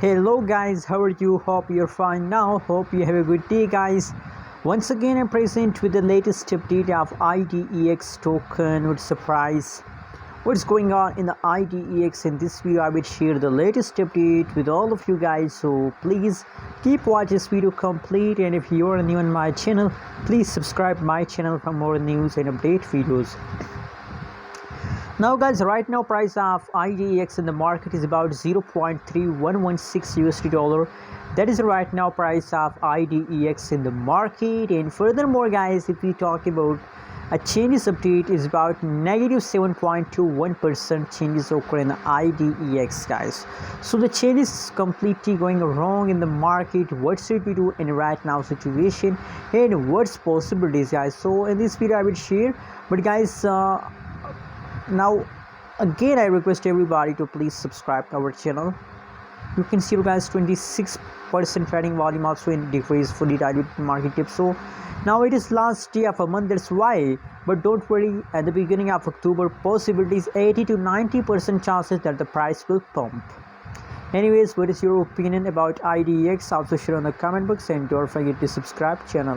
Hello guys, how are you? Hope you're fine now. Hope you have a good day guys. Once again I'm present with the latest update of IDEX token with surprise. What's going on in the IDEX? In this video I will share the latest update with all of you guys, so please keep watching this video complete, and if you are new on my channel, please subscribe my channel for more news and update videos. Now guys, right now price of IDEX in the market is about 0.3116 USD dollar. That is right now price of IDEX in the market. And furthermore guys, if we talk about a changes update, is about negative 7.21% changes occur in the IDEX guys. So the change is completely going wrong in the market. What should we do in right now situation and what's possibilities guys? So in this video I will share, but guys now again I request everybody to please subscribe to our channel. You can see guys 26% trading volume also in decrease, fully diluted market tip. So now it is last day of a month, that's why, but don't worry, at the beginning of October possibilities 80 to 90% chances that the price will pump. Anyways, what is your opinion about IDEX? Also share on the comment box, and don't forget to subscribe channel.